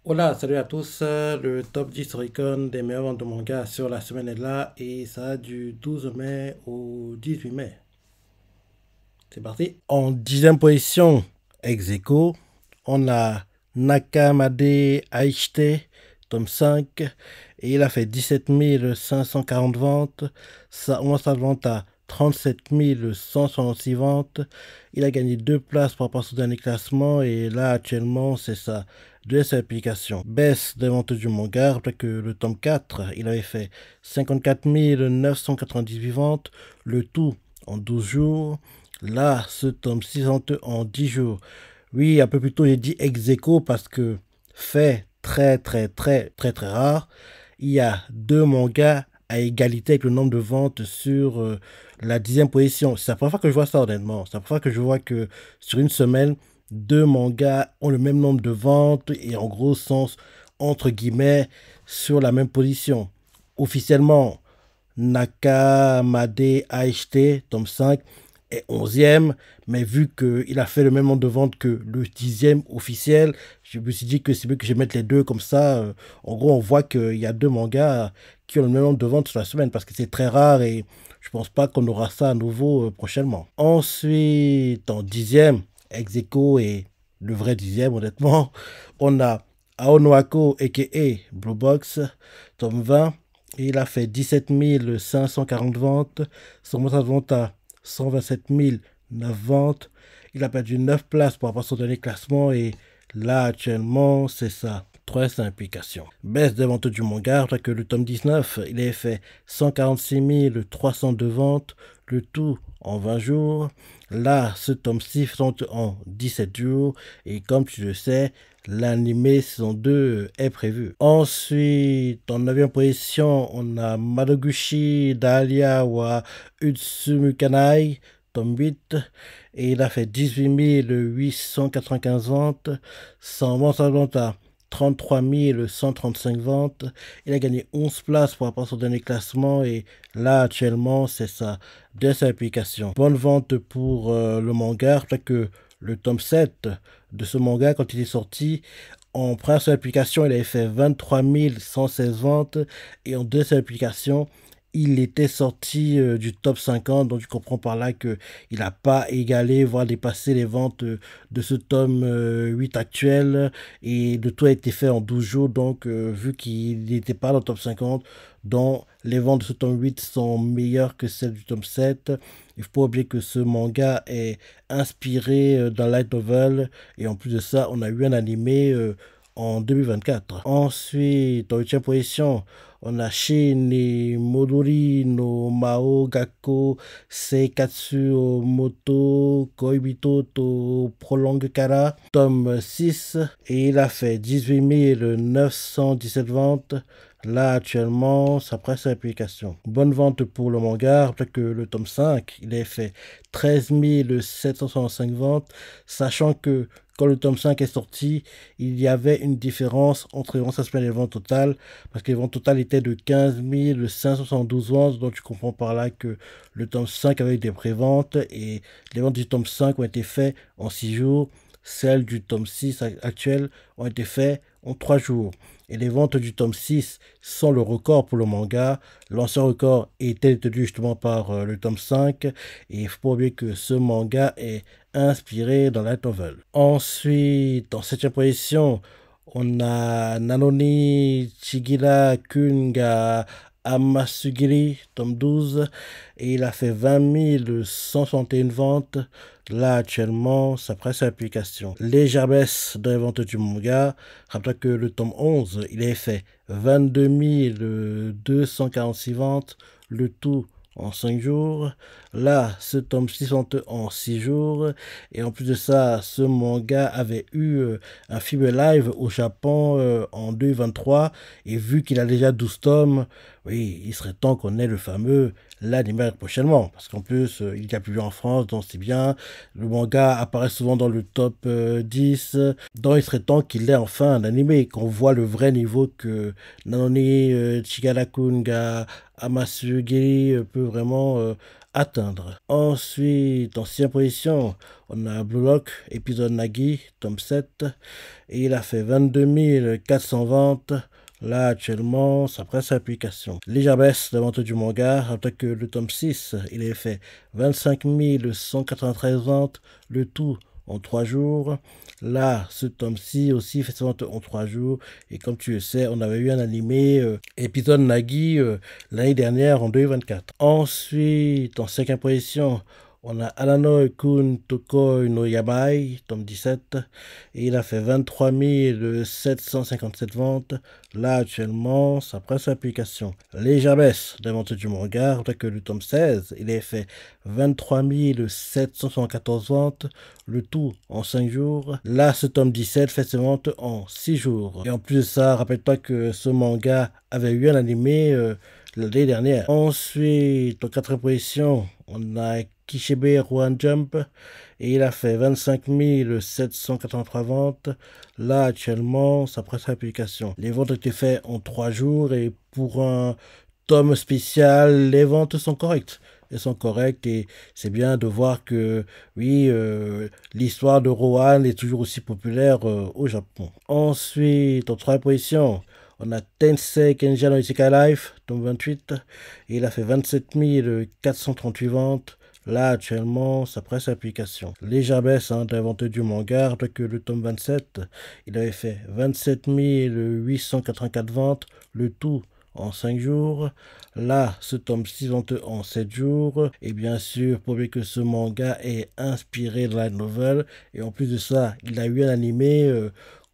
Hola, salut à tous. Le top 10 Oricon des meilleures ventes de manga sur la semaine est là et ça a du 12 mai au 18 mai. C'est parti. En dixième position, ex aequo, on a Nakamade Aichite, tome 5, et il a fait 17 540 ventes. Ça commence à vente à 37 166 ventes. Il a gagné 2 places par rapport à son dernier classement et là actuellement c'est sa deuxième application. Baisse des ventes du manga, rappelez que le tome 4, il avait fait 54 998 ventes, le tout en 12 jours. Là, ce tome 6 en 10 jours. Oui, un peu plus tôt, j'ai dit ex aequo parce que fait très rare, il y a deux mangas à égalité avec le nombre de ventes sur la dixième position. C'est la première fois que je vois ça, honnêtement. C'est la première fois que je vois que sur une semaine, deux mangas ont le même nombre de ventes et en gros sens, entre guillemets, sur la même position. Officiellement, Nakamade AHT, tome 5, est 11e, mais vu qu'il a fait le même nombre de ventes que le 10e officiel, je me suis dit que c'est mieux que je mette les deux comme ça. En gros, on voit qu'il y a deux mangas qui ont le même nombre de ventes sur la semaine parce que c'est très rare et je pense pas qu'on aura ça à nouveau prochainement. Ensuite, en 10e, ex aequo et le vrai 10e, honnêtement, on a Aonoako a.k.a. Blue Box, tome 20. Et il a fait 17 540 ventes. Son montant de vente à 127 009 ventes. Il a perdu 9 places par rapport à son dernier classement. Et là, actuellement, c'est sa troisième implication. Baisse des ventes du manga, alors que le tome 19, il a fait 146 302 ventes. Le tout en 20 jours. Là, ce tome 6 sont en 17 jours. Et comme tu le sais, l'anime saison 2 est prévu. Ensuite, en 9e position, on a Madoguchi Dahlia wa Utsumukanai, tome 8. Et il a fait 18 895 ventes. Son vente à 33 135 ventes. Il a gagné 11 places pour rapport à son dernier classement et là actuellement c'est sa deuxième application. Bonne vente pour le manga, peut-être que le tome 7 de ce manga quand il est sorti, en première application il avait fait 23 116 ventes et en deuxième application il était sorti du top 50, donc tu comprends par là qu'il n'a pas égalé, voire dépassé les ventes de ce tome 8 actuel. Et le tout a été fait en 12 jours, donc vu qu'il n'était pas dans le top 50, dont les ventes de ce tome 8 sont meilleures que celles du tome 7. Il ne faut pas oublier que ce manga est inspiré d'un light novel, et en plus de ça, on a eu un animé en 2024. Ensuite, en 8e position, on a Shin et Modori no Mao Gakko Seikatsu Moto Koibito to Prolongue Kara, tome 6, et il a fait 18 917 ventes. Là, actuellement, ça presse l'application. Bonne vente pour le manga, après que le tome 5, il a fait 13 765 ventes, sachant que quand le tome 5 est sorti, il y avait une différence entre les ventes semaine et les ventes totales, parce que les ventes totales étaient de 15 572 ventes, donc tu comprends par là que le tome 5 avait eu des préventes, et les ventes du tome 5 ont été faites en 6 jours, celles du tome 6 actuel ont été faites en 3 jours. Et les ventes du tome 6 sont le record pour le manga. L'ancien record était tenu justement par le tome 5. Et il ne faut pas oublier que ce manga est inspiré dans la novel. Ensuite, en 7e position, on a Nanoni Chigira Kunga Amasugiri, tome 12, et il a fait 20 161 ventes. Là, actuellement, ça presse l'application. Légère baisse dans les ventes du manga. Rappelez que le tome 11, il avait fait 22 246 ventes, le tout en 5 jours. Là, ce tome 6 en 6 jours. Et en plus de ça, ce manga avait eu un film live au Japon en 2023. Et vu qu'il a déjà 12 tomes, oui, il serait temps qu'on ait le fameux l'anime prochainement. Parce qu'en plus, il n'y a plus en France, donc c'est bien. Le manga apparaît souvent dans le top 10. Donc il serait temps qu'il ait enfin un animé, qu'on voit le vrai niveau que Nanoni Chigara-kun ga Amasugiri peut vraiment atteindre. Ensuite, en 6e position, on a Blue Lock, épisode Nagi, tome 7. Et il a fait 22 400 ventes. Là, actuellement, ça presse l'application. Légère baisse de vente du manga, en tant que le tome 6, il a fait 25 193 ventes, le tout en 3 jours. Là, ce tome-ci aussi fait ses ventes en 3 jours. Et comme tu le sais, on avait eu un animé, épisode Nagi, l'année dernière, en 2024. Ensuite, en 5e position, on a Alanoi Kun Tokoi no Yabai, tome 17, et il a fait 23 757 ventes. Là, actuellement, ça presse l'application. Légère baisse des ventes du manga, en tant que le tome 16, il a fait 23 774 ventes, le tout en 5 jours. Là, ce tome 17 fait ses ventes en 6 jours. Et en plus de ça, rappelle-toi que ce manga avait eu un animé l'année dernière. Ensuite, en 4e position, on a Kishebe Rohan Jump et il a fait 25 783 ventes. Là, actuellement, ça presse l'application. Les ventes ont été faites en 3 jours et pour un tome spécial, les ventes sont correctes. Elles sont correctes et c'est bien de voir que, oui, l'histoire de Rohan est toujours aussi populaire au Japon. Ensuite, en 3e position, on a Tensei Kenja no Isekai Life, tome 28, et il a fait 27 438 ventes. Là, actuellement, ça presse l'application. Légère baisse des ventes du manga, alors que le tome 27, il avait fait 27 884 ventes, le tout en 5 jours. Là, ce tome 6 vente en 7 jours. Et bien sûr, pour que ce manga est inspiré de la novel. Et en plus de ça, il a eu un animé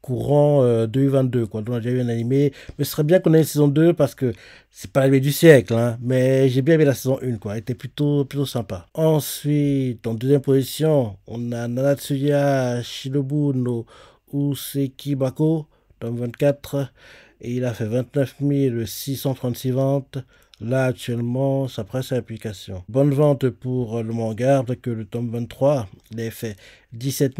courant 2022, quoi. Donc on a déjà eu un animé, mais ce serait bien qu'on ait une saison 2 parce que c'est pas l'animé du siècle, hein, mais j'ai bien aimé la saison 1, quoi. Elle était plutôt sympa. Ensuite, en 2e position, on a Nanatsuya Shinobu no Usekibako, tome 24, et il a fait 29 636 ventes. Là, actuellement, ça presse l'application. Bonne vente pour le manga, avec que le tome 23, il a fait 17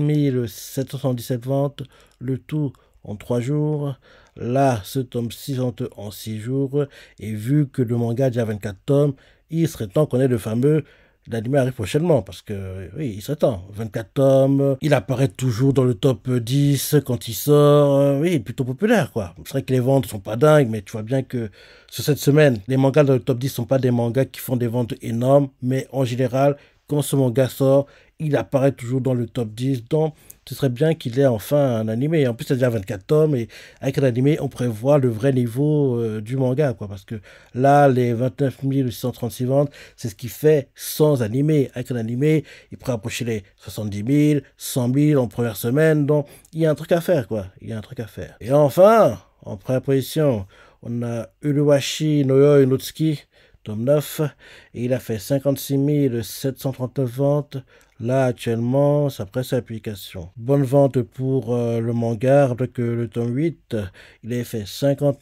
777 ventes, le tout en 3 jours. Là, ce tome 6 vente en 6 jours. Et vu que le manga a déjà 24 tomes, il serait temps qu'on ait le fameux l'anime arrive prochainement parce que oui, il serait temps. 24 tomes, il apparaît toujours dans le top 10 quand il sort. Oui, plutôt populaire quoi. C'est vrai que les ventes sont pas dingues, mais tu vois bien que sur cette semaine, les mangas dans le top 10 sont pas des mangas qui font des ventes énormes, mais en général, quand ce manga sort, il apparaît toujours dans le top 10. Donc, ce serait bien qu'il ait enfin un animé. En plus, c'est déjà 24 tomes et avec un animé, on prévoit le vrai niveau du manga, quoi. Parce que là, les 29 636 ventes, c'est ce qu'il fait sans animé. Avec un animé, il pourrait approcher les 70 000, 100 000 en première semaine. Donc, il y a un truc à faire, quoi. Il y a un truc à faire. Et enfin, en première position, on a Uluwashi Noyoi Notsuki, tome 9, et il a fait 56 739 ventes. Là, actuellement, ça presse l'application. Bonne vente pour le manga, avec le tome 8, il a fait 50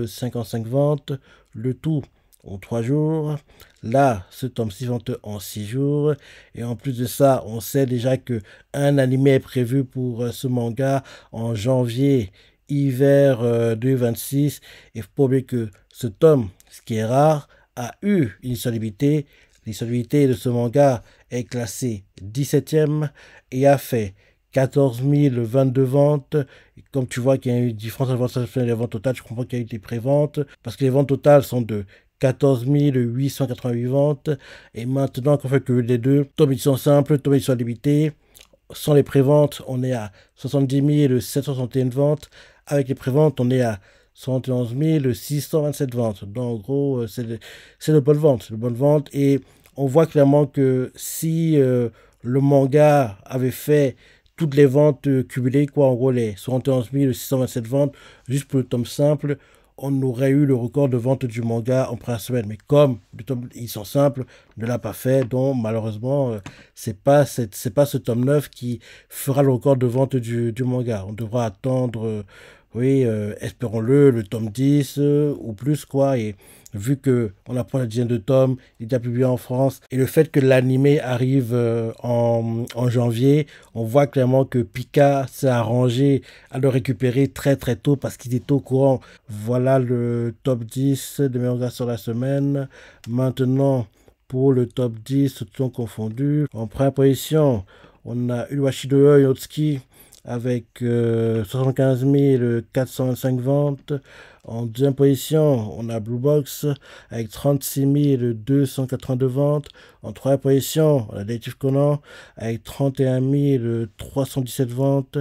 055 ventes, le tout en 3 jours. Là, ce tome 6 vente en 6 jours. Et en plus de ça, on sait déjà que un animé est prévu pour ce manga en janvier, hiver 2026. Et il faut pas oublier que ce tome, ce qui est rare, a eu une solidité. L'insolvabilité de ce manga est classée 17e et a fait 14 022 ventes. Et comme tu vois qu'il y a eu une différence entre les ventes totales, je comprends qu'il y a eu des préventes parce que les ventes totales sont de 14 888 ventes. Et maintenant qu'on fait que les deux, tome édition simple, tome édition limitée, sans les préventes, on est à 70 761 ventes. Avec les préventes, on est à 71 627 ventes. Donc, en gros, c'est de bonnes ventes. De bonnes ventes. Et on voit clairement que si le manga avait fait toutes les ventes cumulées, quoi, en gros, les 71 627 ventes, juste pour le tome simple, on aurait eu le record de vente du manga en première semaine. Mais comme le tome, ils sont simples, ne l'a pas fait, donc malheureusement, c'est pas ce tome 9 qui fera le record de vente du manga. On devra attendre, oui, espérons-le, le tome 10 ou plus, quoi. Et vu que on apprend la dizaine de tomes, il est déjà publié en France, et le fait que l'animé arrive en janvier, on voit clairement que Pika s'est arrangé à le récupérer très très tôt parce qu'il était au courant. Voilà le top 10 des mangas sur la semaine. Maintenant, pour le top 10, tout sont confondus. En première position, on a Uluwashi Yotsuki avec 75 425 ventes. En deuxième position, on a Blue Box avec 36 282 ventes. En troisième position, on a Dative Conan avec 31 317 ventes.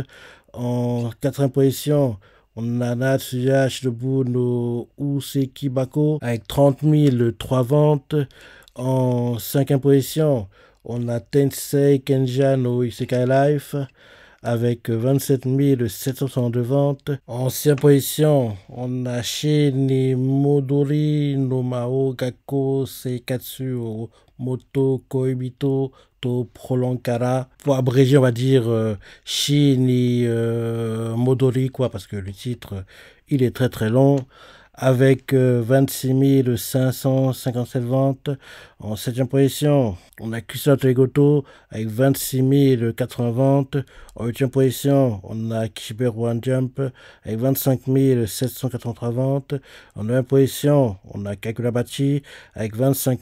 En quatrième position, on a Natsuya Shidobu no Useki Bako avec 30 003 ventes. En cinquième position, on a Tensei Kenja no Isekai Life avec 27 762 ventes. En sixième position, on a Shin Modori no Mao Gakko Seikatsu Moto Koibito to Prolongara. Pour abréger, on va dire Shin Modori, quoi, parce que le titre, il est très très long. Avec 26 557 ventes. En septième position, on a Kusato Egoto avec 26 080 ventes. En huitième position, on a Kishiberu One Jump avec 25 783 ventes. En neuvième position, on a Kakurabachi avec 25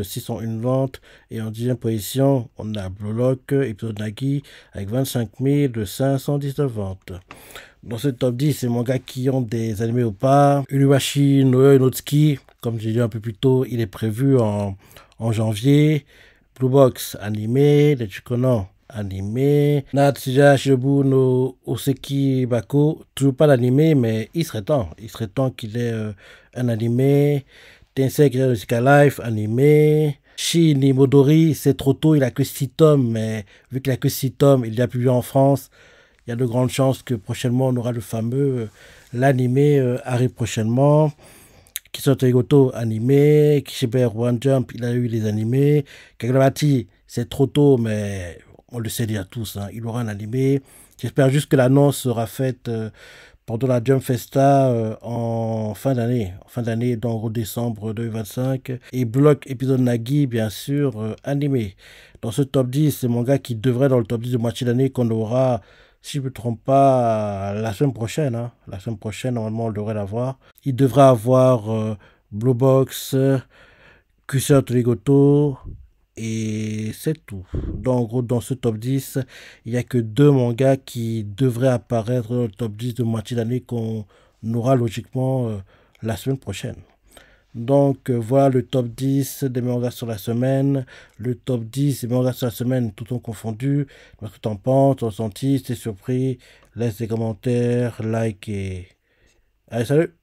601 ventes. Et en dixième position, on a Blue Lock Episode Nagi avec 25 519 ventes. Dans ce top 10, c'est mangas qui ont des animés ou pas. Uluwashi no Inotsuki, comme j'ai dit un peu plus tôt, il est prévu en janvier. Blue Box, animé. Daisuke Conan, animé. Natsuya Shidobu no Useki Bako, toujours pas d'animé, mais il serait temps. Il serait temps qu'il ait un animé. Tensei Kenja no Isekai Life, animé. Shin Modori, c'est trop tôt, il a que 6 tomes, mais vu qu'il a que 6 tomes, il y a publié en France. Il y a de grandes chances que prochainement on aura le fameux, l'animé arrive prochainement. Kisoto Egoto, animé. Kishiberu One Jump, il a eu les animés. Kagurabati, c'est trop tôt, mais on le sait déjà tous, hein, il aura un animé. J'espère juste que l'annonce sera faite pendant la Jump Festa en fin d'année, donc en décembre 2025. Et Block épisode Nagi, bien sûr, animé. Dans ce top 10, c'est mon gars qui devrait dans le top 10 de moitié d'année qu'on aura, si je ne me trompe pas, la semaine prochaine. Hein. La semaine prochaine, normalement, on devrait l'avoir. Il devrait avoir Blue Box, Kusato Rigoto, et c'est tout. Donc, en gros, dans ce top 10, il n'y a que 2 mangas qui devraient apparaître dans le top 10 de moitié d'année qu'on aura logiquement la semaine prochaine. Donc voilà le top 10 des mangas sur la semaine. Le top 10 des mangas sur la semaine, tout ont confondu. Qu'est-ce que t'en penses, ton ressenti, t'es surpris? Laisse des commentaires, like et... Allez, salut!